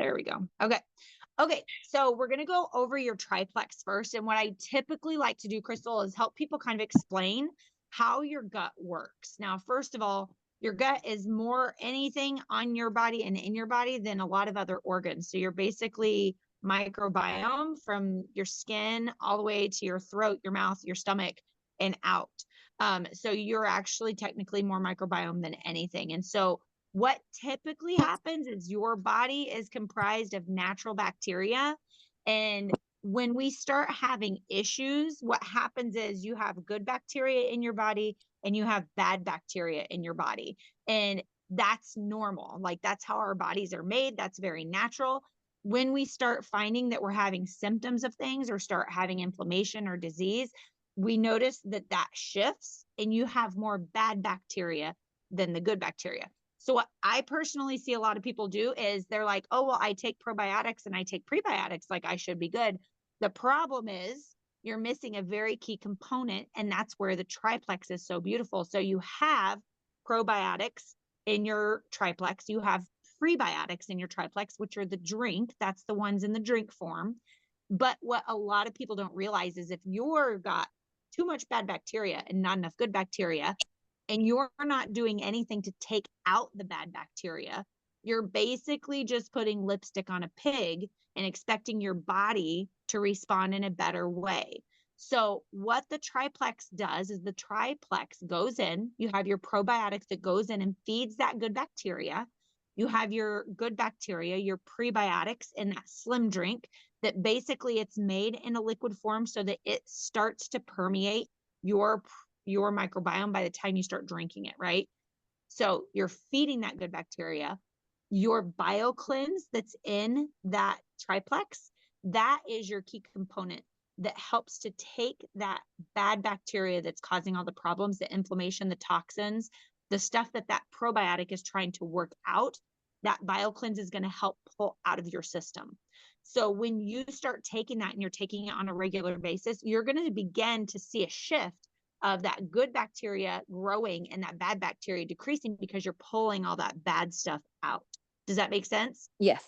There we go. Okay. Okay. So we're going to go over your triplex first. And what I typically like to do, Crystal, is help people kind of explain how your gut works. Now, first of all, your gut is more anything on your body and in your body than a lot of other organs. So you're basically microbiome from your skin all the way to your throat, your mouth, your stomach, and out. So you're actually technically more microbiome than anything. And so what typically happens is your body is comprised of natural bacteria. And when we start having issues, what happens is you have good bacteria in your body and you have bad bacteria in your body. And that's normal. Like that's how our bodies are made. That's very natural. When we start finding that we're having symptoms of things or start having inflammation or disease, we notice that that shifts and you have more bad bacteria than the good bacteria. So what I personally see a lot of people do is they're like, oh, well, I take probiotics and I take prebiotics, like I should be good. The problem is you're missing a very key component, and that's where the triplex is so beautiful. So you have probiotics in your triplex, you have prebiotics in your triplex, which are the drink. That's the ones in the drink form. But what a lot of people don't realize is if you're got too much bad bacteria and not enough good bacteria, and you're not doing anything to take out the bad bacteria, you're basically just putting lipstick on a pig and expecting your body to respond in a better way. So what the triplex does is the triplex goes in, you have your probiotics that goes in and feeds that good bacteria. You have your good bacteria, your prebiotics in that slim drink that basically it's made in a liquid form so that it starts to permeate your microbiome by the time you start drinking it, right? So you're feeding that good bacteria. Your BioCleanse that's in that triplex, that is your key component that helps to take that bad bacteria that's causing all the problems, the inflammation, the toxins, the stuff that that probiotic is trying to work out. That BioCleanse is going to help pull out of your system. So when you start taking that and you're taking it on a regular basis, you're going to begin to see a shift of that good bacteria growing and that bad bacteria decreasing because you're pulling all that bad stuff out. Does that make sense? Yes.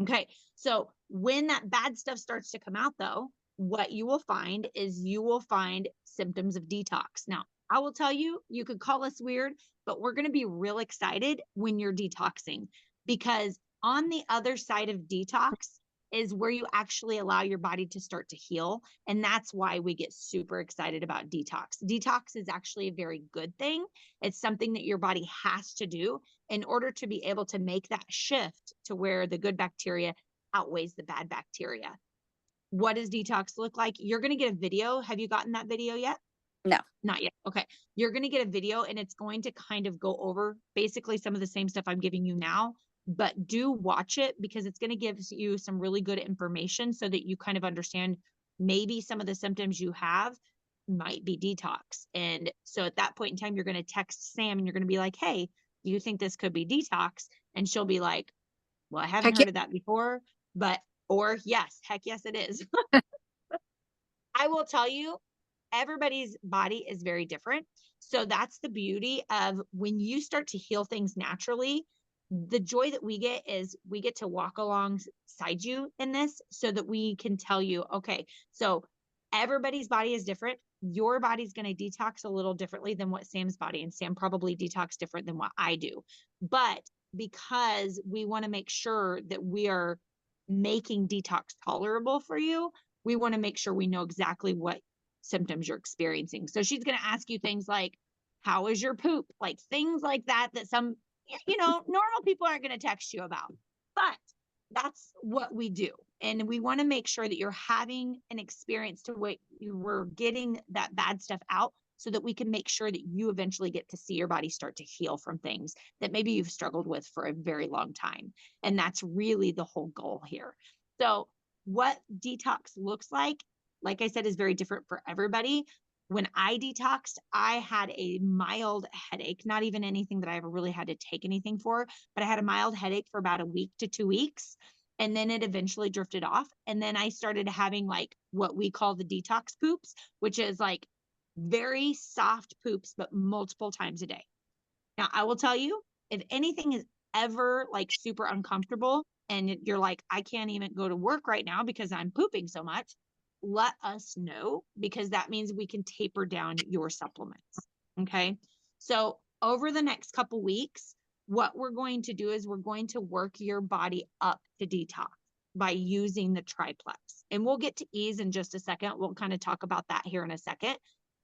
Okay. So when that bad stuff starts to come out, though, what you will find is you will find symptoms of detox. Now, I will tell you, you could call us weird, but we're going to be real excited when you're detoxing, because on the other side of detox is where you actually allow your body to start to heal. And that's why we get super excited about detox. Detox is actually a very good thing. It's something that your body has to do in order to be able to make that shift to where the good bacteria outweighs the bad bacteria. What does detox look like? You're going to get a video. Have you gotten that video yet? No. Not yet. Okay. You're going to get a video and it's going to kind of go over basically some of the same stuff I'm giving you now, but do watch it because it's going to give you some really good information so that you kind of understand maybe some of the symptoms you have might be detox. And so at that point in time, you're going to text Sam and you're going to be like, hey, do you think this could be detox? And she'll be like, well, I haven't Heck heard of that before, but, or yes, heck yes, it is. I will tell you, everybody's body is very different. So that's the beauty of when you start to heal things naturally. The joy that we get is we get to walk alongside you in this so that we can tell you, okay, so everybody's body is different. Your body's going to detox a little differently than what Sam's body, and Sam probably detox different than what I do. But because we want to make sure that we are making detox tolerable for you, we want to make sure we know exactly what symptoms you're experiencing. So she's going to ask you things like, how is your poop? Like things like that, that some, normal people aren't going to text you about, but that's what we do. And we want to make sure that you're having an experience to where you were getting that bad stuff out so that we can make sure that you eventually get to see your body start to heal from things that maybe you've struggled with for a very long time. And that's really the whole goal here. So what detox looks like I said, is very different for everybody. When I detoxed, I had a mild headache, not even anything that I ever really had to take anything for, but I had a mild headache for about a week to 2 weeks. And then it eventually drifted off. And then I started having like what we call the detox poops, which is like very soft poops, but multiple times a day. Now, I will tell you, if anything is ever like super uncomfortable and you're like, I can't even go to work right now because I'm pooping so much, let us know, because that means we can taper down your supplements. Okay. So over the next couple weeks, what we're going to do is we're going to work your body up to detox by using the triplex. And we'll get to ease in just a second. We'll kind of talk about that here in a second.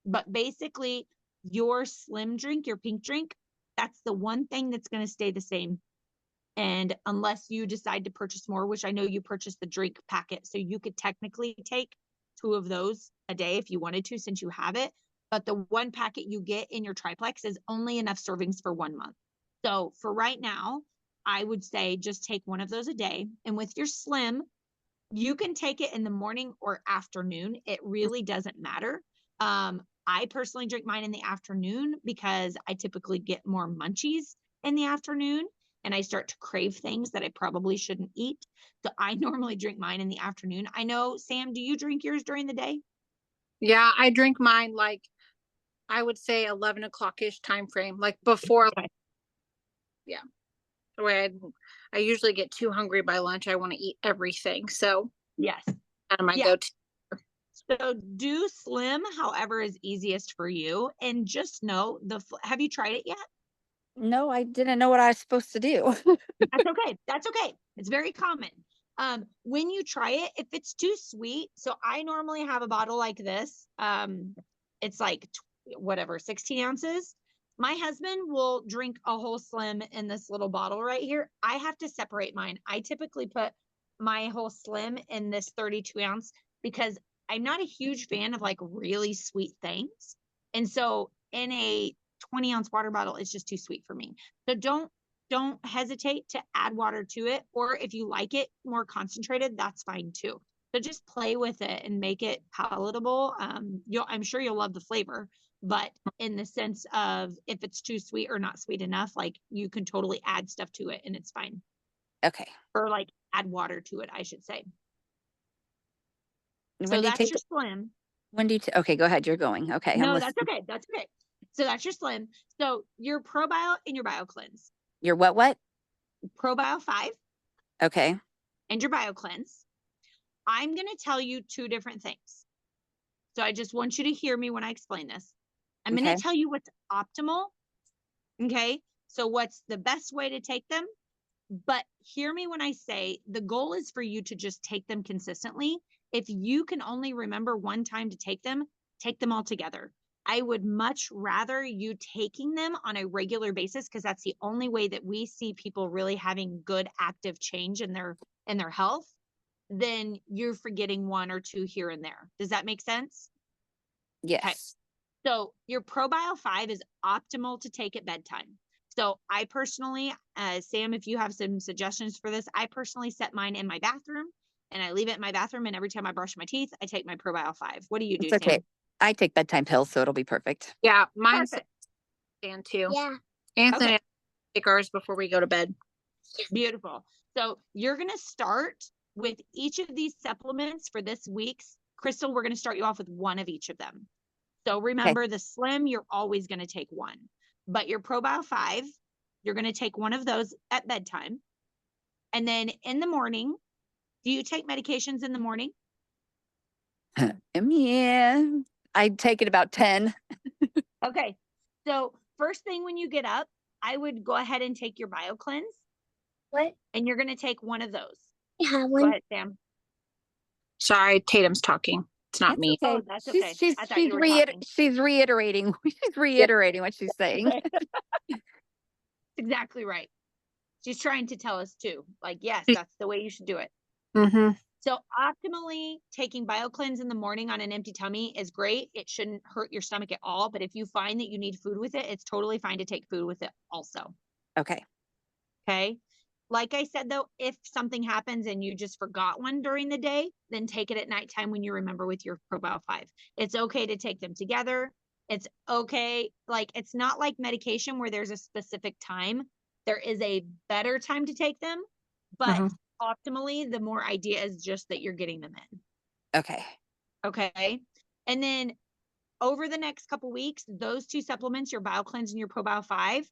But basically, your slim drink, your pink drink, that's the one thing that's going to stay the same. And unless you decide to purchase more, which I know you purchased the drink packet, so you could technically take 2 of those a day if you wanted to, since you have it. But the one packet you get in your triplex is only enough servings for 1 month. So for right now, I would say just take 1 of those a day. And with your slim, you can take it in the morning or afternoon. It really doesn't matter. I personally drink mine in the afternoon because I typically get more munchies in the afternoon and I start to crave things that I probably shouldn't eat. So I normally drink mine in the afternoon. I know, Sam, do you drink yours during the day? Yeah, I drink mine like I would say 11 o'clock ish time frame, like before. Okay. Yeah. The way I usually get too hungry by lunch. I want to eat everything. So Yes. kind of my Yeah. go-to. So do slim, however is easiest for you. And just know have you tried it yet? No, I didn't know what I was supposed to do. That's okay. That's okay. It's very common. When you try it, if it's too sweet, so I normally have a bottle like this. It's like whatever, 16 ounces. My husband will drink a whole slim in this little bottle right here. I have to separate mine. I typically put my whole slim in this 32 ounce because I'm not a huge fan of like really sweet things. And so in a 20-ounce water bottle, it's just too sweet for me. So don't hesitate to add water to it. Or if you like it more concentrated, that's fine too. So just play with it and make it palatable. I'm sure you'll love the flavor, but in the sense of if it's too sweet or not sweet enough, like you can totally add stuff to it and it's fine. Okay. Or like add water to it, I should say. When So do you that's take your slim. when do you okay, go ahead. You're going. Okay, I'm No, that's listening. okay. That's okay. So that's your slim. So your ProBio and your BioCleanse. Your what? ProBio 5 Okay. and your BioCleanse. I'm going to tell you 2 different things. So I just want you to hear me when I explain this. I'm going Okay. to tell you what's optimal. Okay. So what's the best way to take them? But hear me when I say the goal is for you to just take them consistently. If you can only remember one time to take them all together. I would much rather you taking them on a regular basis because that's the only way that we see people really having good active change in their health, then you're forgetting 1 or 2 here and there. Does that make sense? Okay. Yes. So your ProBio 5 is optimal to take at bedtime. So I personally, Sam, if you have some suggestions for this, I personally set mine in my bathroom and I leave it in my bathroom. And every time I brush my teeth, I take my ProBio 5. What do you do, It's okay. Sam? I take bedtime pills, so it'll be perfect. Yeah, mine's Perfect. stand too. Yeah. Anthony Okay. and I take ours before we go to bed. Beautiful. So you're going to start with each of these supplements for this week's. Crystal, we're going to start you off with 1 of each of them. So remember the slim, you're always going to take 1, but your ProBio 5, you're going to take 1 of those at bedtime. And then in the morning, do you take medications in the morning? Yeah. I take it about 10. Okay. So first thing when you get up, I would go ahead and take your BioCleanse What? and you're going to take 1 of those. Yeah, Go one. ahead, Sam. Sorry, Tatum's talking. It's not It's me. okay. Oh, that's okay. I thought you were talking. She's reiterating. She's reiterating what she's saying. Okay. Exactly right. She's trying to tell us too. Like, yes, that's the way you should do it. Mm-hmm. So optimally taking BioCleanse in the morning on an empty tummy is great. It shouldn't hurt your stomach at all. But if you find that you need food with it, it's totally fine to take food with it also. Okay. Okay. Like I said, though, if something happens and you just forgot one during the day, then take it at nighttime when you remember with your ProBio 5. It's okay to take them together. It's okay. Like, it's not like medication where there's a specific time. There is a better time to take them, but optimally, the more idea is just that you're getting them in. Okay. Okay. And then over the next couple weeks, those 2 supplements, your BioCleanse and your ProBio 5,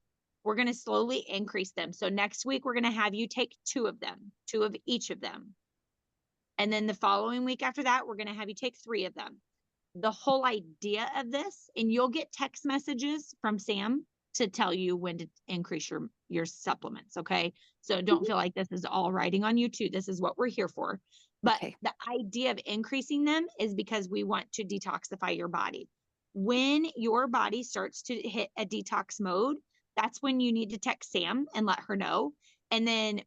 we're going to slowly increase them. So next week, we're going to have you take 2 of them, 2 of each of them. And then the following week after that, we're going to have you take 3 of them. The whole idea of this, and you'll get text messages from Sam to tell you when to increase your supplements. Okay. So don't feel like this is all writing on you too. This is what we're here for. But Okay. the idea of increasing them is because we want to detoxify your body. When your body starts to hit a detox mode, that's when you need to text Sam and let her know. And then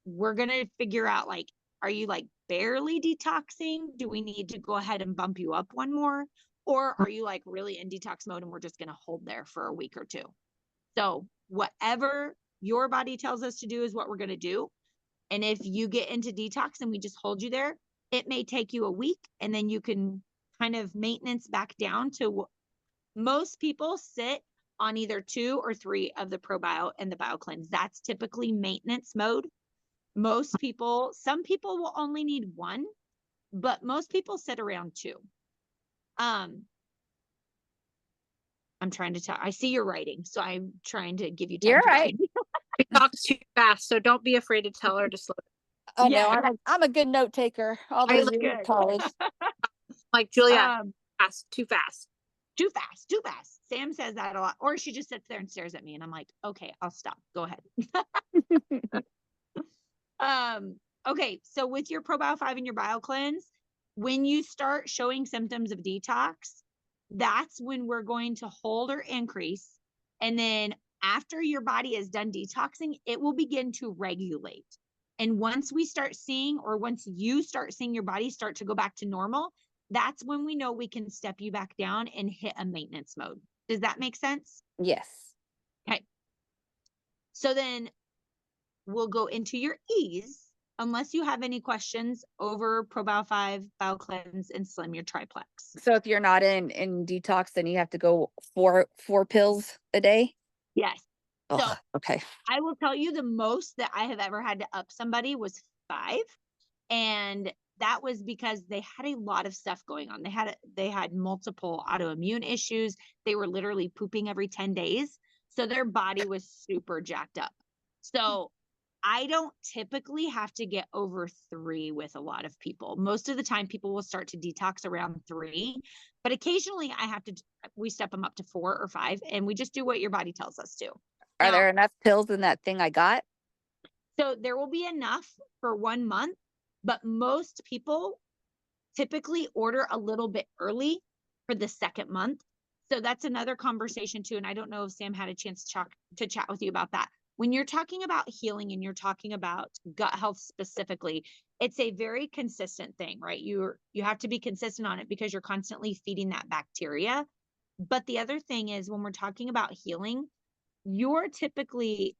we're going to figure out, like, are you like barely detoxing? Do we need to go ahead and bump you up one more? Or are you like really in detox mode and we're just going to hold there for a week or 2? So whatever your body tells us to do is what we're going to do. And if you get into detox and we just hold you there, it may take you a week and then you can kind of maintenance back down to most people sit on either 2 or 3 of the ProBio and the BioCleanse. That's typically maintenance mode. Most people, some people will only need 1, but most people sit around 2. I'm trying to tell, I see your writing, so I'm trying to give you time You're to right. write. She talks too fast, so don't be afraid to tell her to slow down. Oh Yeah. no, I'm a good note taker. All I those look years of good. college. Like, Julia, Um, fast, too fast. too fast, too fast. Sam says that a lot, or she just sits there and stares at me and I'm like, okay, I'll stop. Go ahead. Okay. So with your ProBio 5 and your BioCleanse, when you start showing symptoms of detox, that's when we're going to hold or increase. And then after your body is done detoxing, it will begin to regulate. And once we start seeing, or once you start seeing your body start to go back to normal, that's when we know we can step you back down and hit a maintenance mode. Does that make sense? Yes. Okay. So then we'll go into your ease, unless you have any questions over ProBio 5, BioCleanse, and Slim, your triplex. So if you're not in detox, then you have to go 4 pills a day. Yes. So Oh, okay. I will tell you the most that I have ever had to up somebody was 5. And that was because they had a lot of stuff going on. They had multiple autoimmune issues. They were literally pooping every 10 days. So their body was super jacked up. So I don't typically have to get over 3 with a lot of people. Most of the time people will start to detox around 3, but occasionally we step them up to 4 or 5 and we just do what your body tells us to. Are Now, there enough pills in that thing I got? so there will be enough for 1 month, but most people typically order a little bit early for the 2nd month. So that's another conversation too. And I don't know if Sam had a chance to chat with you about that. When you're talking about healing and you're talking about gut health specifically, it's a very consistent thing, right? You have to be consistent on it because you're constantly feeding that bacteria. But the other thing is, when we're talking about healing, you're typically,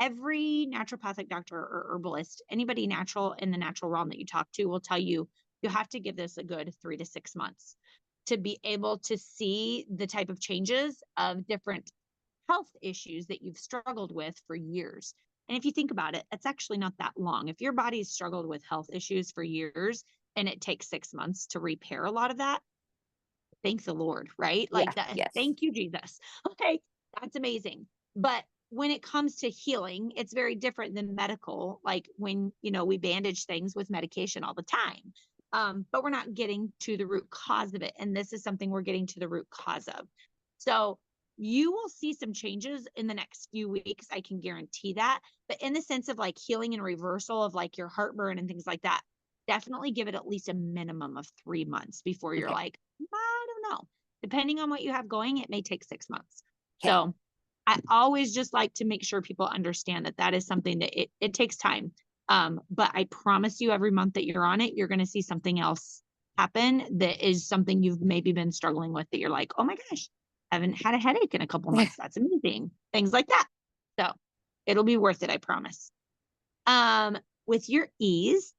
every naturopathic doctor or herbalist, anybody natural in the natural realm that you talk to will tell you, you have to give this a good 3 to 6 months to be able to see the type of changes of different health issues that you've struggled with for years. And if you think about it, it's actually not that long. If your body's struggled with health issues for years and it takes 6 months to repair a lot of that, thank the Lord, right? Yeah, Like that. yes. Thank you, Jesus. Okay. That's amazing. But when it comes to healing, it's very different than medical. Like when, we bandage things with medication all the time. But we're not getting to the root cause of it. And this is something we're getting to the root cause of. So you will see some changes in the next few weeks. I can guarantee that. But in the sense of like healing and reversal of like your heartburn and things like that, definitely give it at least a minimum of 3 months before you're Okay. like, I don't know. Depending on what you have going, it may take 6 months. Okay. So I always just like to make sure people understand that that is something that it takes time. But I promise you, every month that you're on it, you're going to see something else happen that is something you've maybe been struggling with that you're like, oh my gosh, I haven't had a headache in a couple months. That's amazing. Things like that. So it'll be worth it. I promise. With your ease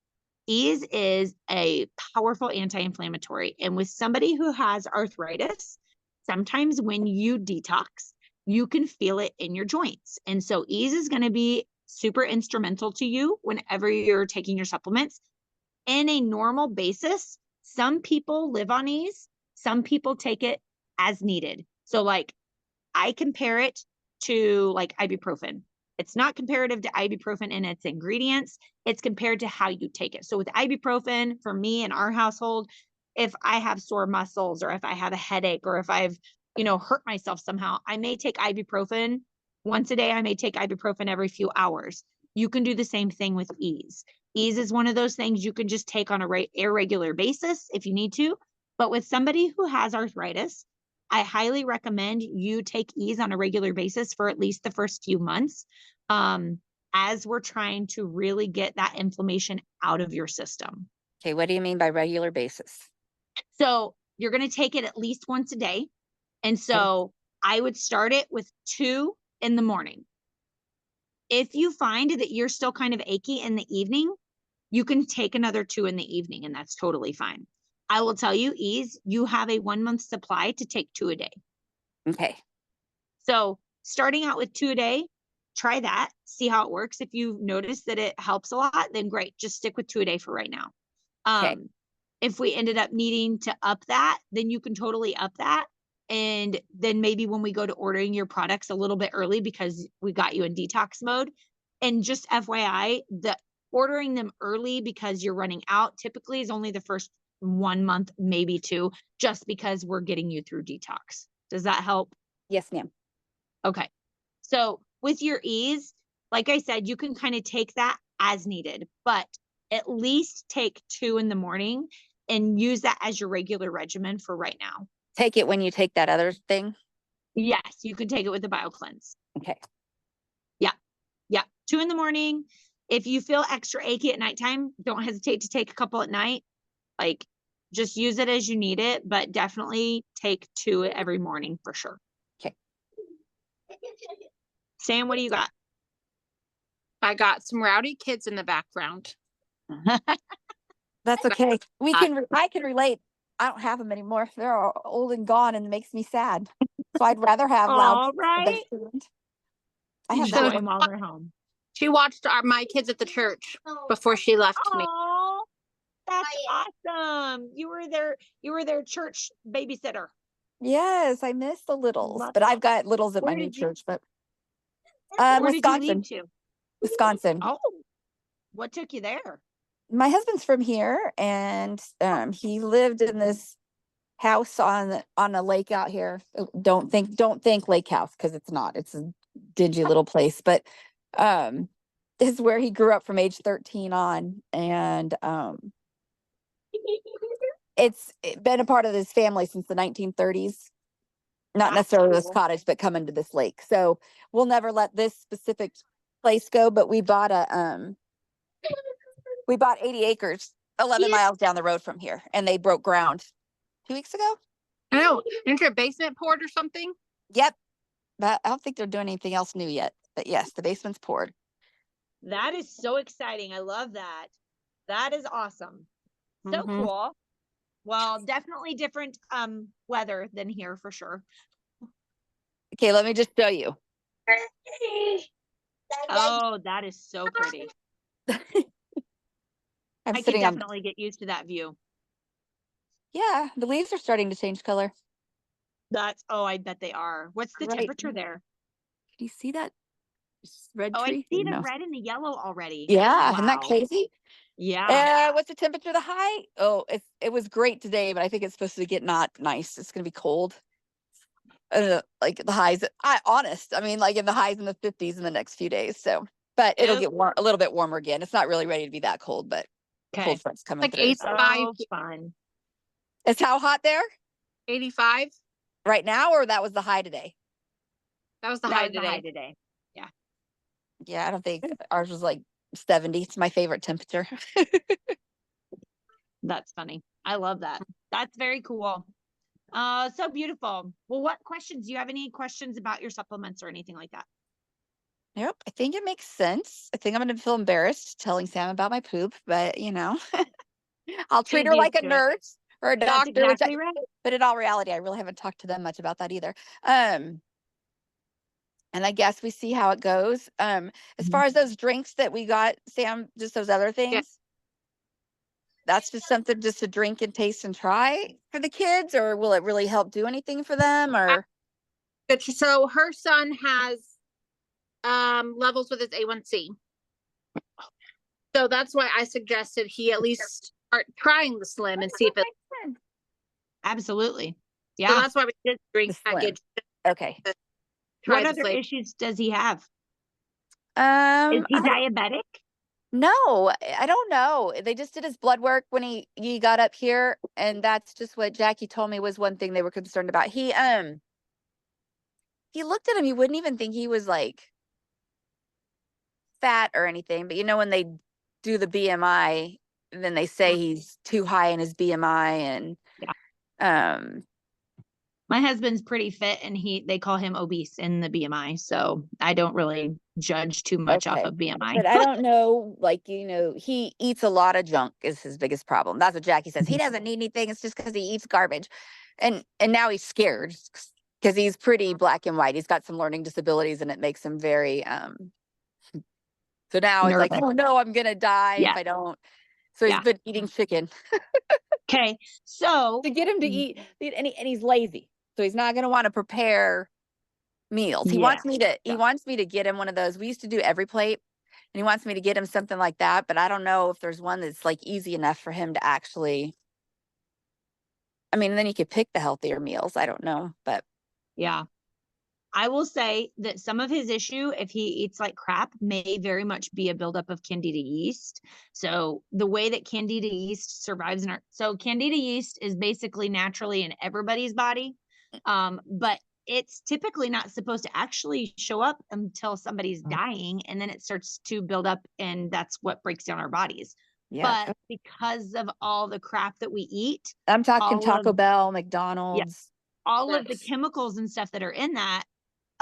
is a powerful anti-inflammatory. And with somebody who has arthritis, sometimes when you detox, you can feel it in your joints. And so ease is going to be super instrumental to you whenever you're taking your supplements. In a normal basis, some people live on ease, some people take it as needed. So like I compare it to like ibuprofen. It's not comparative to ibuprofen in its ingredients. It's compared to how you take it. So with ibuprofen, for me in our household, if I have sore muscles or if I have a headache or if I've, hurt myself somehow, I may take ibuprofen once a day. I may take ibuprofen every few hours. You can do the same thing with ease. Ease is one of those things you can just take on a irregular basis if you need to. But with somebody who has arthritis, I highly recommend you take ease on a regular basis for at least the first few months, as we're trying to really get that inflammation out of your system. Okay, what do you mean by regular basis? So you're going to take it at least once a day. And so I would start it with 2 in the morning. If you find that you're still kind of achy in the evening, you can take another 2 in the evening, and that's totally fine. I will tell you, ease, you have a 1-month supply to take 2 a day. Okay. So starting out with 2 a day, try that, see how it works. If you notice that it helps a lot, then great, just stick with 2 a day for right now. Okay. If we ended up needing to up that, then you can totally up that. And then maybe when we go to ordering your products a little bit early because we got you in detox mode. And just FYI, the ordering them early because you're running out typically is only the first 1 month, maybe 2, just because we're getting you through detox. Does that help? Yes, ma'am. Okay. So with your ease, like I said, you can kind of take that as needed, but at least take 2 in the morning and use that as your regular regimen for right now. Take it when you take that other thing? Yes, you can take it with the BioCleanse. Okay. Yeah. 2 in the morning. If you feel extra achy at nighttime, don't hesitate to take a couple at night. Like, just use it as you need it, but definitely take 2 every morning for sure. Okay. Sam, what do you got? I got some rowdy kids in the background. That's okay. I can relate. I don't have them anymore. They're all old and gone, and it makes me sad. So I'd rather have loud. All right. I have Enjoy that. them while they're home. She watched my kids at the church before she left me. Oh, that's awesome. You were their church babysitter. Yes, I miss the littles, Love but I've got littles at my Where new did you- church. But Where Wisconsin, did you leave to? Wisconsin. Oh, what took you there? My husband's from here, and he lived in this house on a lake out here. Don't think lake house, because it's not. It's a dingy little place, but this is where he grew up from age 13 on, and it's been a part of his family since the 1930s. Not That's necessarily this cool. cottage, but coming to this lake. So we'll never let this specific place go. But we bought 80 acres, 11 miles down the road from here, and they broke ground 2 weeks ago. I know. Isn't your basement poured or something? Yep. But I don't think they're doing anything else new yet. But yes, the basement's poured. That is so exciting. I love that. That is awesome. So Mhm. cool. Well, definitely different weather than here for sure. Okay, let me just show you. Oh, that is so pretty. I'm I could sitting on. definitely get used to that view. Yeah, the leaves are starting to change color. I bet they are. What's the Right. temperature there? Can you see that red Oh, I tree? see the No. red and the yellow already. Yeah, isn't that Wow. crazy? Yeah. What's the temperature? The high? Oh, it was great today, but I think it's supposed to get not nice. It's gonna be cold. Like the highs. I mean, like in the highs in the 50s in the next few days. So, but it'll Yep. get a little bit warmer again. It's not really ready to be that cold, but Okay. cold front's coming Like through. 85. Oh, fun. It's how hot there 85. right now, or that was the high today? That was the That high was the high today. today. Yeah, I don't think ours was like 70. It's my favorite temperature. That's funny. I love that. That's very cool. So beautiful. Well, what questions? Do you have any questions about your supplements or anything like that? Nope, I think it makes sense. I think I'm going to feel embarrassed telling Sam about my poop, but I'll treat her She's like a used to it. nurse or a That's doctor, exactly right. but in all reality, I really haven't talked to them much about that either. And I guess we see how it goes. As Mhm. far as those drinks that we got, Sam, just those other things, that's just something just to drink and taste and try for the kids, or will it really help do anything for them? Or So her son has levels with his A1C. So that's why I suggested he at least start trying the Slim and see if it. Absolutely. So Yeah. that's why we did the drink The Slim. package. Okay. Try What the other flavor. issues does he have? Is I he don't- diabetic? no, I don't know. They just did his blood work when he got up here, and that's just what Jackie told me was one thing they were concerned about. He looked at him, you wouldn't even think he was like fat or anything, but you know, when they do the BMI, then they say he's too high in his BMI, and My husband's pretty fit and they call him obese in the BMI. So I don't really judge too much off okay. of BMI. But I don't know, like, you know, he eats a lot of junk is his biggest problem. That's what Jackie says. He doesn't need anything. It's just because he eats garbage. And now he's scared because he's pretty black and white. He's got some learning disabilities, and it makes him very so now it's like, Nervous. oh no, I'm gonna die Yeah. if I don't. So he's Yeah. been eating chicken Okay. So to get him to eat, and he's lazy. So he's not gonna want to prepare meals. He wants me to get him one of those. We used to do Every Plate, and he wants me to get him something like that, but I don't know if there's one that's like easy enough for him to actually. I mean, then he could pick the healthier meals. I don't know, but yeah. I will say that some of his issue, if he eats like crap, may very much be a buildup of candida yeast. So the way that candida yeast survives so candida yeast is basically naturally in everybody's body. But it's typically not supposed to actually show up until somebody's dying, and then it starts to build up, and that's what breaks down our bodies. yeah. But because of all the crap that we eat, I'm talking all Taco of- Bell, McDonald's. all of the Yes. chemicals and stuff that are in that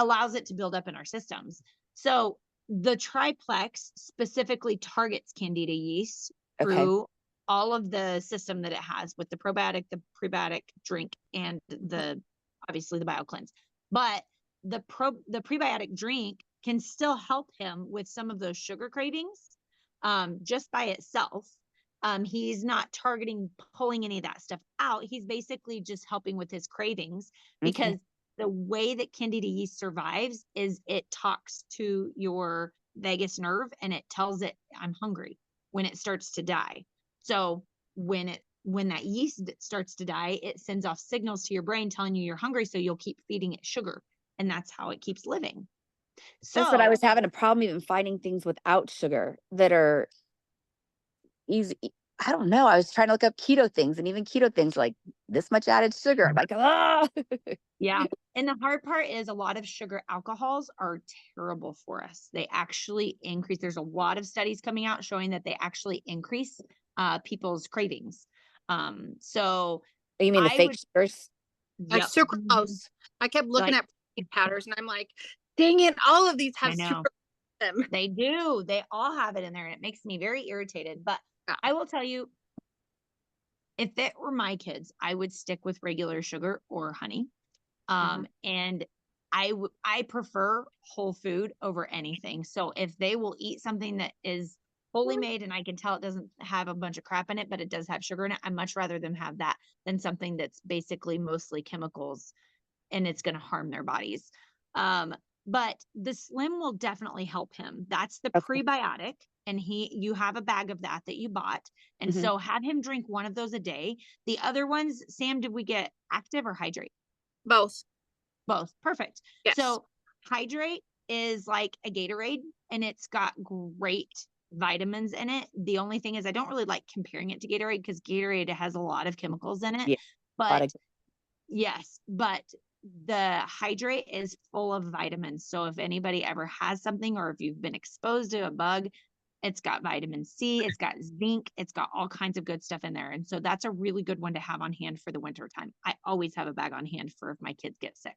allows it to build up in our systems. So the triplex specifically targets candida yeast Okay. through all of the system that it has with the probiotic, the prebiotic drink, and obviously the BioCleanse. But the prebiotic drink can still help him with some of those sugar cravings just by itself. He's not targeting pulling any of that stuff out. He's basically just helping with his cravings, because the way that candida yeast survives is it talks to your vagus nerve and it tells it, I'm hungry, when it starts to die. So when that yeast starts to die, it sends off signals to your brain telling you you're hungry, so you'll keep feeding it sugar, and that's how it keeps living. So Just that I was having a problem even finding things without sugar that are easy. I don't know. I was trying to look up keto things, and even keto things like this much added sugar. I'm like, ah. yeah. And the hard part is a lot of sugar alcohols are terrible for us. They actually increase. There's a lot of studies coming out showing that they actually increase people's cravings. So You mean the I fake would- sugars? Like Yep. sucralose. I kept looking Like- at protein powders and I'm like, dang it, all of these have I know. sugar in them. They do. They all have it in there, and it makes me very irritated. But Yeah. I will tell you, if it were my kids, I would stick with regular sugar or honey. And I prefer whole food over anything. So if they will eat something that is wholly made and I can tell it doesn't have a bunch of crap in it, but it does have sugar in it, I'd much rather them have that than something that's basically mostly chemicals and it's going to harm their bodies. But the Slim will definitely help him. That's the Okay. prebiotic, and you have a bag of that you bought. And Mhm. so have him drink one of those a day. The other ones, Sam, did we get Active or Hydrate? Both. Both. Perfect. Yes. So Hydrate is like a Gatorade, and it's got great vitamins in it. The only thing is I don't really like comparing it to Gatorade because Gatorade has a lot of chemicals in it. Yeah, But yes, but the Hydrate is full of vitamins. So if anybody ever has something, or if you've been exposed to a bug, it's got vitamin C, it's got zinc, it's got all kinds of good stuff in there. And so that's a really good one to have on hand for the winter time. I always have a bag on hand for if my kids get sick.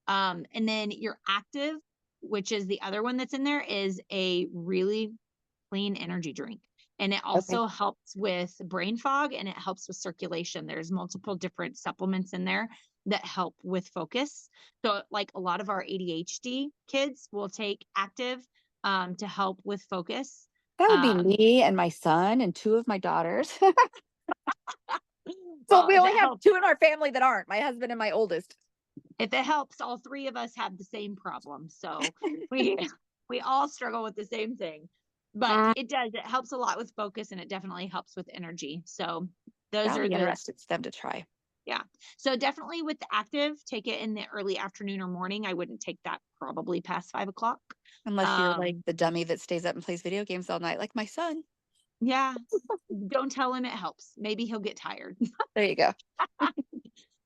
And then your Active, which is the other one that's in there, is a really clean energy drink. And it also helps with brain fog, and it helps with circulation. There's multiple different supplements in there that help with focus. So like a lot of our ADHD kids will take Active to help with focus. That would be me and my son and two of my daughters. So Well, we if only it have helps- two in our family that aren't, my husband and my oldest. If it helps, all three of us have the same problem. So we We all struggle with the same thing, but it does. It helps a lot with focus, and it definitely helps with energy. So those That'll are be the interesting for them to try. yeah. So definitely with the active, take it in the early afternoon or morning. I wouldn't take that probably past 5 o'clock. Unless you're like Um, the dummy that stays up and plays video games all night, like my son. yeah. Don't tell him it helps. Maybe he'll get tired. There you go.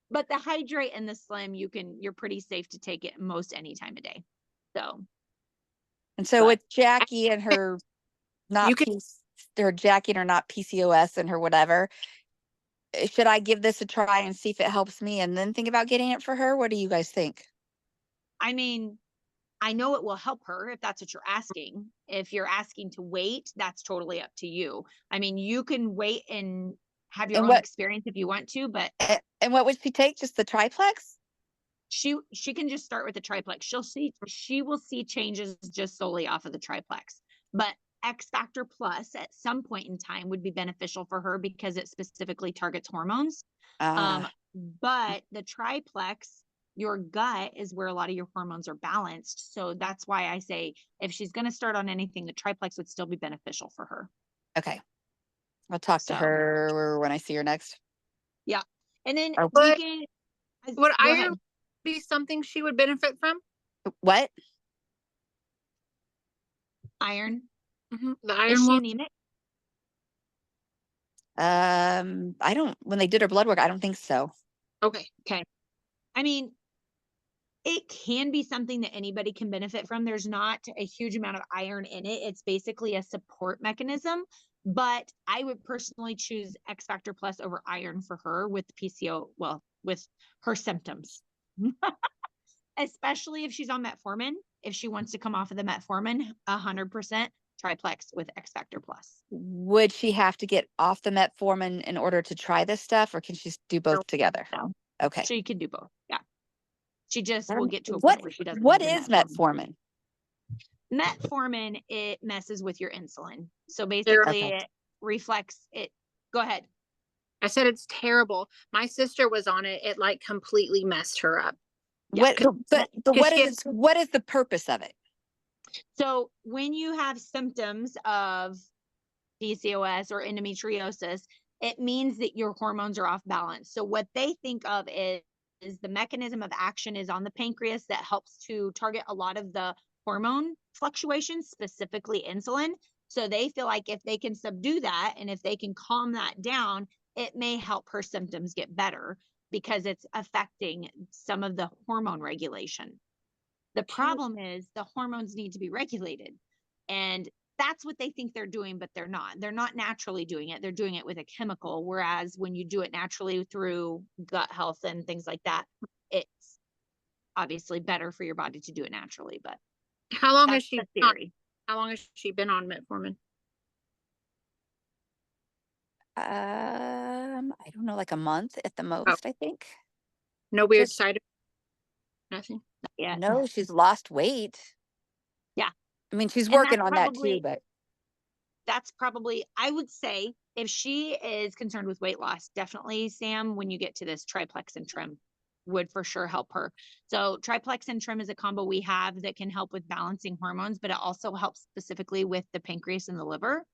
But the hydrate and the slim, you're pretty safe to take it most any time of day. So And so But- with Jackie and her not can- her Jackie and her not PCOS and her whatever, should I give this a try and see if it helps me and then think about getting it for her? What do you guys think? I mean, I know it will help her if that's what you're asking. If you're asking to wait, that's totally up to you. I mean, you can wait and have your And own what- experience if you want to, but And what would she take? Just the triplex? she can just start with the triplex. She will see changes just solely off of the triplex. But X Factor Plus at some point in time would be beneficial for her because it specifically targets hormones. But the triplex, your gut is where a lot of your hormones are balanced. So that's why I say if she's going to start on anything, the triplex would still be beneficial for her. Okay. I'll talk to So- her when I see her next. And then Oh. we But can. Would Go ahead. iron be something she would benefit from? What? Iron? The Is iron she one? anemic? I don't, when they did her blood work, I don't think so. Okay. I mean, it can be something that anybody can benefit from. There's not a huge amount of iron in it. It's basically a support mechanism, but I would personally choose X Factor Plus over iron for her with PCO, well, with her symptoms. Especially if she's on metformin. If she wants to come off of the metformin, 100% triplex with X Factor Plus. Would she have to get off the metformin in order to try this stuff, or can she do both together? No. Okay. She could do both. Yeah. She just will get to a What point where she doesn't. what need the is metformin? Metformin, it messes with your insulin. So basically Okay. it reflects it. Go ahead. I said it's terrible. My sister was on it. It like completely messed her up. Yeah, What but Cause what she is what is the purpose of it? So when you have symptoms of PCOS or endometriosis, it means that your hormones are off balance. So what they think of is the mechanism of action is on the pancreas that helps to target a lot of the hormone fluctuations, specifically insulin. So they feel like if they can subdue that and if they can calm that down, it may help her symptoms get better because it's affecting some of the hormone regulation. The problem is the hormones need to be regulated. And that's what they think they're doing, but they're not. They're not naturally doing it. They're doing it with a chemical. Whereas when you do it naturally through gut health and things like that, it's obviously better for your body to do it naturally. But How long has that's she the been on, theory. how long has she been on metformin? I don't know, like a month at the most, I think. No weird Just- side effects? Nothing. Yeah. No, she's lost weight. Yeah. I mean, she's And that's working on that probably- too, but That's probably, I would say, if she is concerned with weight loss, definitely, Sam, when you get to this triplex and trim would for sure help her. So triplex and trim is a combo we have that can help with balancing hormones, but it also helps specifically with the pancreas and the liver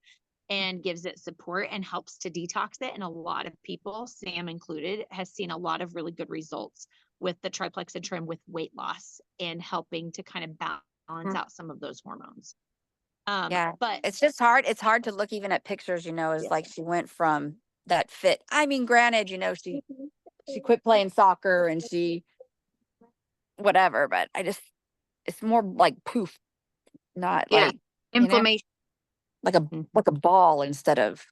and gives it support and helps to detox it. And a lot of people, Sam included, has seen a lot of really good results with the triplex and trim with weight loss and helping to kind of balance out some of those hormones. Yeah, But it's just hard. It's hard to look even at pictures, is Yeah. like she went from that fit. I mean, granted, she quit playing soccer and she whatever, but it's more like poof, not Yeah. like know? Inflammation. like a ball instead of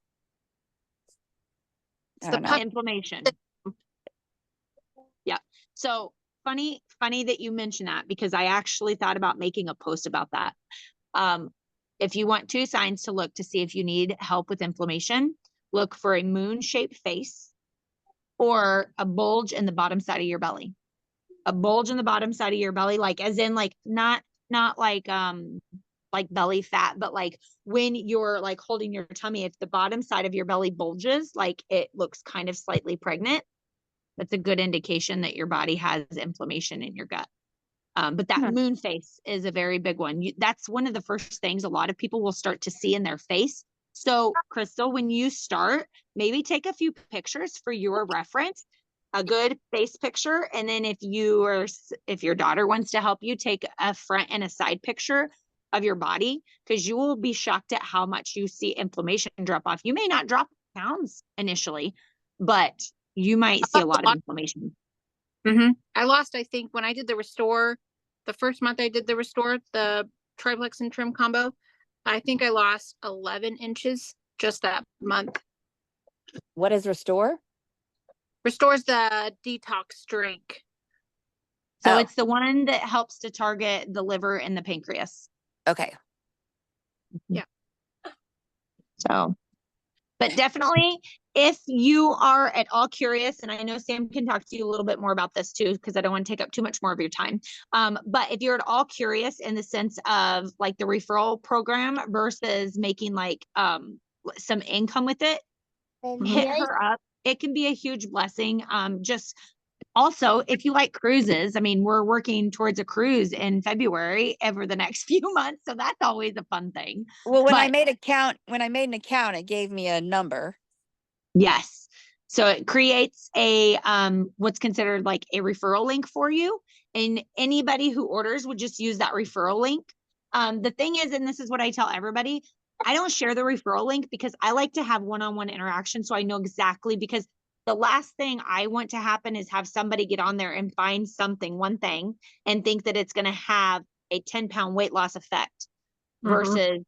It's I the don't know. pump. inflammation. Yeah. So funny that you mentioned that because I actually thought about making a post about that. If you want 2 signs to look to see if you need help with inflammation, look for a moon-shaped face or a bulge in the bottom side of your belly. A bulge in the bottom side of your belly, like as in like not like belly fat, but like when you're like holding your tummy, if the bottom side of your belly bulges, like it looks kind of slightly pregnant, that's a good indication that your body has inflammation in your gut. But that Hmm. moon face is a very big one. That's one of the first things a lot of people will start to see in their face. So Crystal, when you start, maybe take a few pictures for your reference, a good face picture. And then if your daughter wants to help you, take a front and a side picture of your body, because you will be shocked at how much you see inflammation drop off. You may not drop pounds initially, but you might see a lot of inflammation. I lost, I think, when I did the restore, the first month I did the restore, the triplex and trim combo, I think I lost 11 inches just that month. What is Restore? Restores the detox drink. So Oh. it's the one that helps to target the liver and the pancreas. Okay. So, but definitely, if you are at all curious, and I know Sam can talk to you a little bit more about this too, because I don't want to take up too much more of your time. But if you're at all curious in the sense of like the referral program versus making like some income with it, hit her up. It can be a huge blessing. Just also, if you like cruises, I mean, we're working towards a cruise in February over the next few months, so that's always a fun thing. Well, when I But- made an account, it gave me a number. Yes. So it creates a what's considered like a referral link for you. And anybody who orders would just use that referral link. The thing is, and this is what I tell everybody, I don't share the referral link because I like to have one-on-one interaction. So I know exactly, because the last thing I want to happen is have somebody get on there and find one thing, and think that it's going to have a 10-pound weight loss effect versus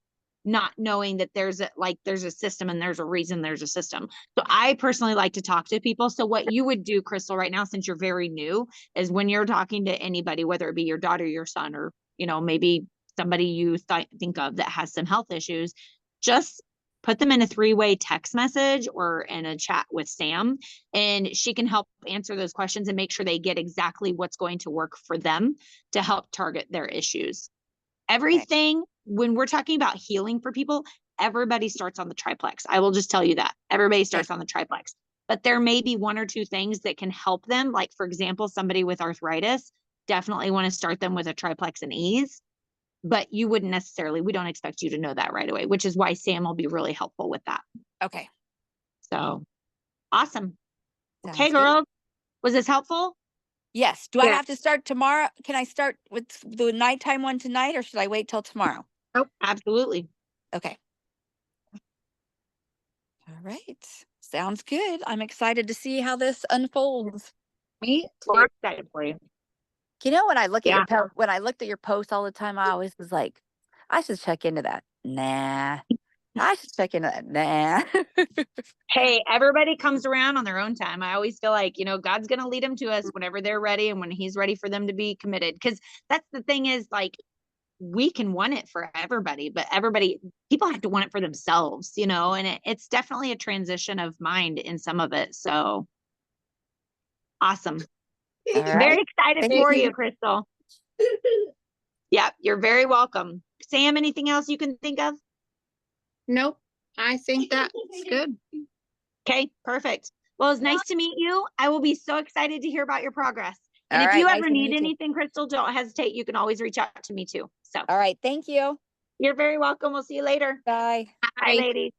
not knowing that there's a system and there's a reason there's a system. So I personally like to talk to people. So what you would do, Crystal, right now, since you're very new, is when you're talking to anybody, whether it be your daughter, your son, or, maybe somebody you think of that has some health issues, just put them in a 3-way text message or in a chat with Sam, and she can help answer those questions and make sure they get exactly what's going to work for them to help target their issues. Everything, when we're talking about healing for people, everybody starts on the triplex. I will just tell you that everybody starts on the triplex, but there may be 1 or 2 things that can help them. Like, for example, somebody with arthritis, definitely want to start them with a triplex and ease, but we don't expect you to know that right away, which is why Sam will be really helpful with that. Okay. So awesome. Sounds Okay, good. girls, was this helpful? Yes. Do I Yeah. have to start tomorrow? Can I start with the nighttime one tonight, or should I wait till tomorrow? Absolutely. Okay. All right. Sounds good. I'm excited to see how this unfolds. Me We're too. excited for you. You know, when I look at Yeah. when I looked at your posts all the time, I always was like, I should check into that. Nah. I should check into that. Nah. Hey, everybody comes around on their own time. I always feel like, God's going to lead them to us whenever they're ready and when he's ready for them to be committed. Because that's the thing is, like, we can want it for everybody, but people have to want it for themselves, and it's definitely a transition of mind in some of it. So awesome. All Very right. excited Thank for you. you, Crystal. Yep, you're very welcome. Sam, anything else you can think of? Nope. I think that's good. Okay, perfect. Well, it's nice to meet you. I will be so excited to hear about your progress. And All if right, you nice ever to need meet you. anything, Crystal, don't hesitate. You can always reach out to me too. So All right. Thank you. you're very welcome. We'll see you later. Bye. Bye, ladies.